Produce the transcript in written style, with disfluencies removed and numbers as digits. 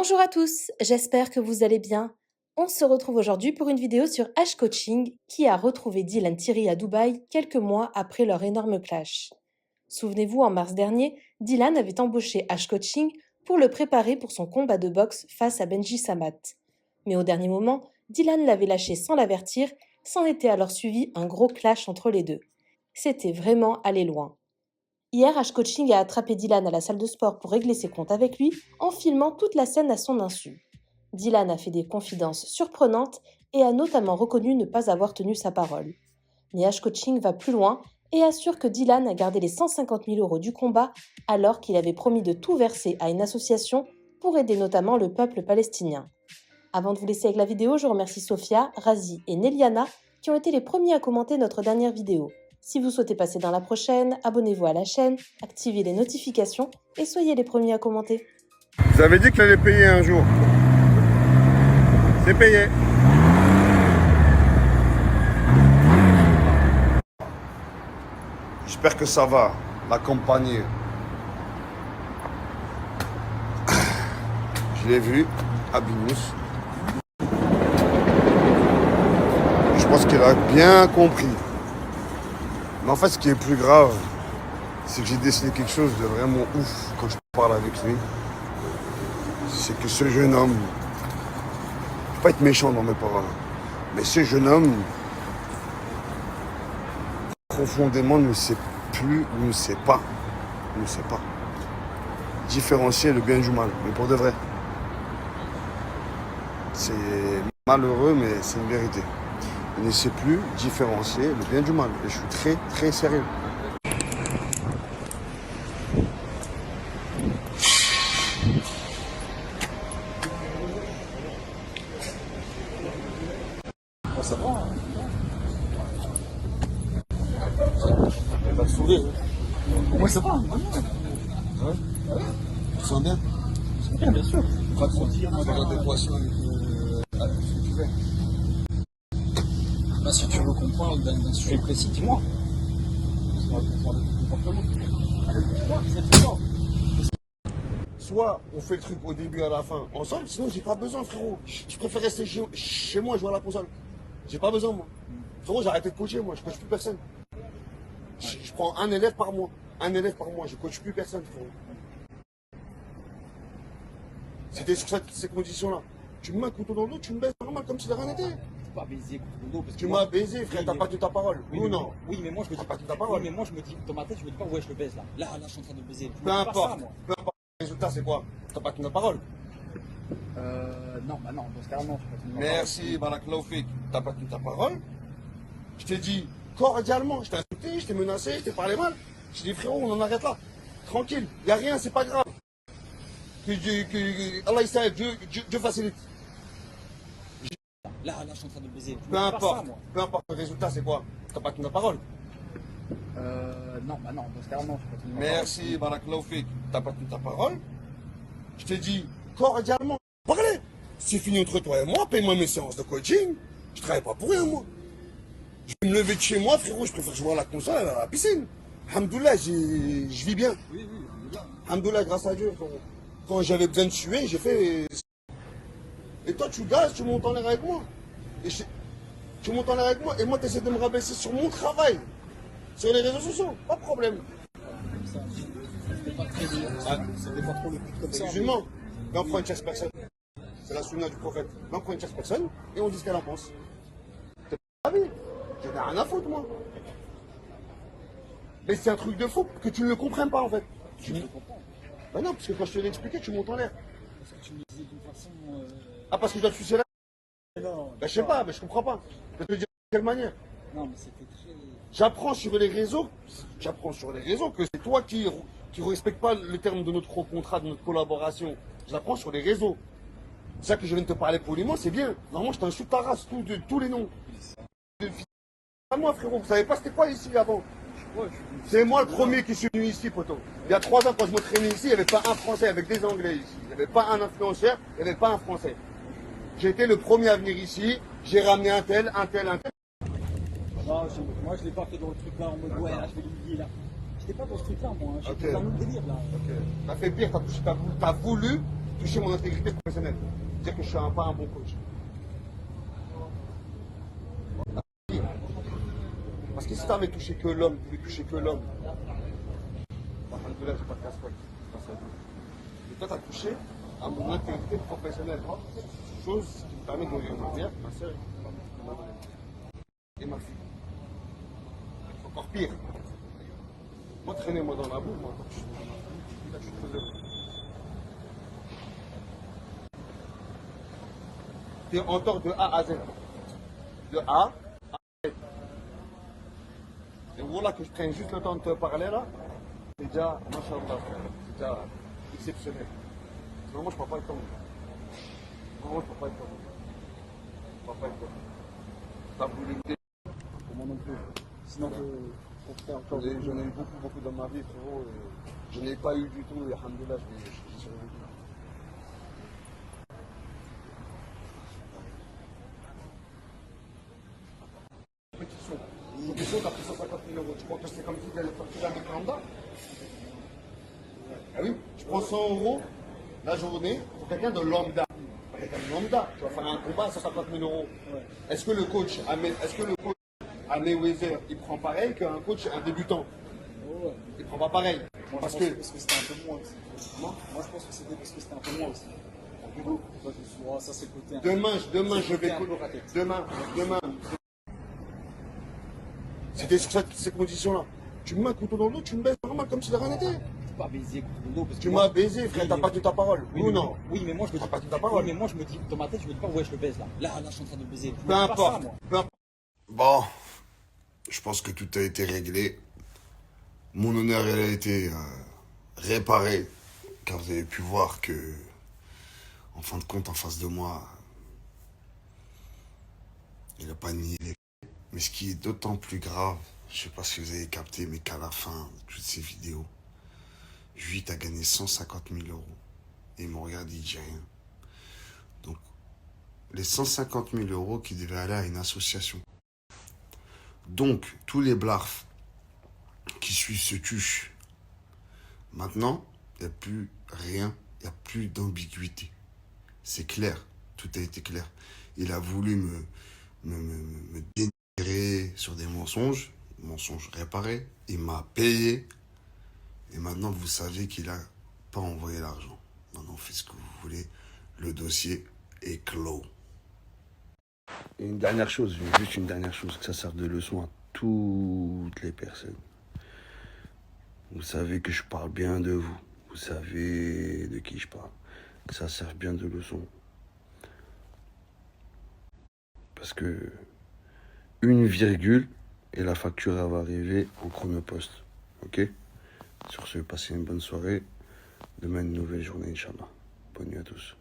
Bonjour à tous, j'espère que vous allez bien. On se retrouve aujourd'hui pour une vidéo sur H Coaching qui a retrouvé Dylan Thierry à Dubaï quelques mois après leur énorme clash. Souvenez-vous, en mars dernier, Dylan avait embauché H Coaching pour le préparer pour son combat de boxe face à Benji Samat. Mais au dernier moment, Dylan l'avait lâché sans l'avertir, s'en était alors suivi un gros clash entre les deux. C'était vraiment aller loin. Hier, H Coaching a attrapé Dylan à la salle de sport pour régler ses comptes avec lui en filmant toute la scène à son insu. Dylan a fait des confidences surprenantes et a notamment reconnu ne pas avoir tenu sa parole. Mais H Coaching va plus loin et assure que Dylan a gardé les 150 000 € du combat alors qu'il avait promis de tout verser à une association pour aider notamment le peuple palestinien. Avant de vous laisser avec la vidéo, je remercie Sophia, Razi et Neliana qui ont été les premiers à commenter notre dernière vidéo. Si vous souhaitez passer dans la prochaine, abonnez-vous à la chaîne, activez les notifications et soyez les premiers à commenter. Vous avez dit qu'il allait payer un jour. C'est payé. J'espère que ça va l'accompagner. Je l'ai vu à Binous. Je pense qu'il a bien compris. Mais en fait, ce qui est plus grave, c'est que j'ai décidé quelque chose de vraiment ouf quand je parle avec lui. C'est que ce jeune homme, je ne vais pas être méchant dans mes paroles, mais ce jeune homme, profondément, ne sait plus, ne sait pas différencier le bien du mal, mais pour de vrai. C'est malheureux, mais c'est une vérité. Il ne sait plus différencier le bien du mal. Et je suis très, très sérieux. Oh, ça va, hein. Elle va te sourire. Moi, ça va. Hein. Ouais. Tu te sens bien? Je me sens bien sûr. Pas trop dire, moi, dans l'adéquation avec ce que tu fais. Bah, si tu veux comprendre d'un sujet précis, dis-moi. On va comprendre le comportement. Soit on fait le truc au début à la fin ensemble, sinon j'ai pas besoin, frérot. Je préfère rester chez moi, jouer à la console. J'ai pas besoin, moi. Frérot, j'ai arrêté de coacher, moi. Je coach plus personne. Je prends un élève par mois. Un élève par mois. Je coach plus personne, frérot. C'était sur ces conditions-là. Tu me mets un couteau dans le dos, tu me baises normal comme si de rien n'était. Pas baiser couteau dans le dos parce que Tu m'as baisé, frère, t'as pas tenu ta parole. Oui, ou non? Oui, mais moi je me dis pas tenu ta parole. Oui, mais moi je me dis dans ma tête, je me dis pas ouais, je le baise là. Là, je suis en train de le baiser. Peu importe. Peu importe. Le résultat, c'est quoi? T'as pas tenu ta parole. Non, bah non, dans ce cas-là, non, je peux pas tenir ma parole. Merci, Barak Laoufik. T'as pas tenu ta parole. Je t'ai dit cordialement, je t'ai insulté, je t'ai menacé, je t'ai parlé mal. Je t'ai dit, frérot, on en arrête là. Tranquille, y a rien, c'est pas grave. Allah il sait, Dieu facilite. Là, je suis en train de le baiser. Peu importe, le résultat, c'est quoi? T'as pas tenu ta parole. Non, bah non, dans ce cas-là, non, je peux pas tenir ma parole. Merci, Barak Laoufik. T'as pas tenu ta parole. Je t'ai dit cordialement, parlez. C'est fini entre toi et moi, paye-moi mes séances de coaching. Je travaille pas pour rien, moi. Je vais me lever de chez moi, frérot, je préfère jouer à la console, à la piscine. Alhamdoulilah, je vis bien. Oui, Alhamdoulilah, grâce à Dieu, frérot. Quand j'avais besoin de suer, j'ai fait... Et toi, tu gazes, tu montes en l'air avec moi. Tu montes en l'air avec moi, et moi, tu essaies de me rabaisser sur mon travail. Sur les réseaux sociaux, pas de problème. c'était pas très bien. C'était pas trop le but comme C'est ça. musulman. Mais on prend une chasse personne. C'est la sunna du prophète. Mais on prend une chasse personne, et on dit ce qu'elle en pense. C'est pas la vie. J'en ai rien à foutre, moi. Mais c'est un truc de fou, que tu ne le comprennes pas, en fait. Tu me comprends. Ben non, parce que quand je te l'ai expliqué, tu montes en l'air. Parce que tu me disais d'une façon. Ah, parce que je dois te sucer là? Non, Ben je sais pas, mais je comprends pas. Je vais te dire de quelle manière. non, mais c'était très. J'apprends sur les réseaux que c'est toi qui respecte pas le terme de notre contrat, de notre collaboration. Je l'apprends sur les réseaux. C'est ça que je viens de te parler poliment, c'est bien. Normalement, je t'insulte ta race, tous les noms. À moi, frérot, vous savez pas c'était quoi ici avant? C'est moi le premier qui suis venu ici, poteau. Il y a 3 ans, quand je me traînais ici, il n'y avait pas un Français avec des Anglais ici. Il n'y avait pas un influenceur, il n'y avait pas un Français. J'ai été le premier à venir ici, j'ai ramené un tel. Non, moi je l'ai pas fait dans le truc là en mode ouais, là, je vais l'oublier là. J'étais pas dans ce truc là, moi. J'étais Ok. dans un autre délire là. Ok. T'as fait pire, t'as voulu toucher mon intégrité professionnelle. Dire que je suis pas un bon coach. Parce que si tu n'avais touché que l'homme, tu veux toucher que l'homme. Alhamdoulilah, j'ai pas de casse-poil. Et toi, tu as touché à mon intégrité professionnelle. Chose qui me permet de nourrir ma mère, ma soeur et ma fille. C'est encore pire. Moi, traînez-moi dans la boue, moi, je suis très heureux. Tu es en tort de A à Z. De A à Z. Et voilà que je traîne juste le temps de te parler là. C'est déjà, machallah, c'est déjà exceptionnel. Normalement, je ne peux pas être comme ça. Normalement, je ne peux pas être comme ça. Je ne peux pas être comme ça. T'as voulu me dire. Moi non plus. Sinon, j'en ai eu beaucoup dans ma vie, frérot. Je n'ai pas eu du tout, et alhamdoulilah, j'ai survécu. Une question, t'as pris 150 000 euros. Tu crois que c'est comme si tu allais sortir d'un mec lambda? Ah oui, je prends 100 euros la journée pour quelqu'un de lambda. Quelqu'un de lambda, tu vas faire un combat à 150 000 euros. Ouais. Est-ce que le coach à Mayweather, il prend pareil qu'un coach, un débutant? Ouais. Il prend pas pareil. Moi, parce que c'était un peu moins aussi. Moi, je pense que c'était parce que c'était un peu moins aussi. Ça, c'est le côté. Demain, je vais. Demain. C'était sur ces conditions-là. Tu me mets un couteau dans le dos, tu me baises normal comme si de rien n'était. Pas baiser couteau dans le dos. Parce que tu m'as baisé, frère, t'as pas tenu ta parole. Oui ou non? Oui, mais moi je me dis pas tenu ta parole. Oui, mais moi je me dis, dans ma tête, je me dis pas, ouais, je le baise là. Là, je suis en train de le baiser. Peu importe. Bon, je pense que tout a été réglé. Mon honneur, il a été réparé. Car vous avez pu voir que, en fin de compte, en face de moi, il n'a pas nié les faits. Mais ce qui est d'autant plus grave, je sais pas si vous avez capté, mais qu'à la fin de toutes ces vidéos, Juit a gagné 150 000 euros. Et il me regarde, il dit rien. Donc, les 150 000 euros qui devaient aller à une association. Donc, tous les blarfs qui suivent ce tuche, maintenant, il n'y a plus rien, il n'y a plus d'ambiguïté. C'est clair, tout a été clair. Il a voulu me dénigrer sur des mensonges réparés. Il m'a payé. Et maintenant, vous savez qu'il n'a pas envoyé l'argent. Maintenant, faites ce que vous voulez. Le dossier est clos. Et juste une dernière chose, que ça serve de leçon à toutes les personnes. Vous savez que je parle bien de vous. Vous savez de qui je parle. Que ça serve bien de leçon. Parce que une virgule et la facture elle va arriver en chronopost. Ok? Sur ce, passez une bonne soirée. Demain, une nouvelle journée, Inch'Allah. Bonne nuit à tous.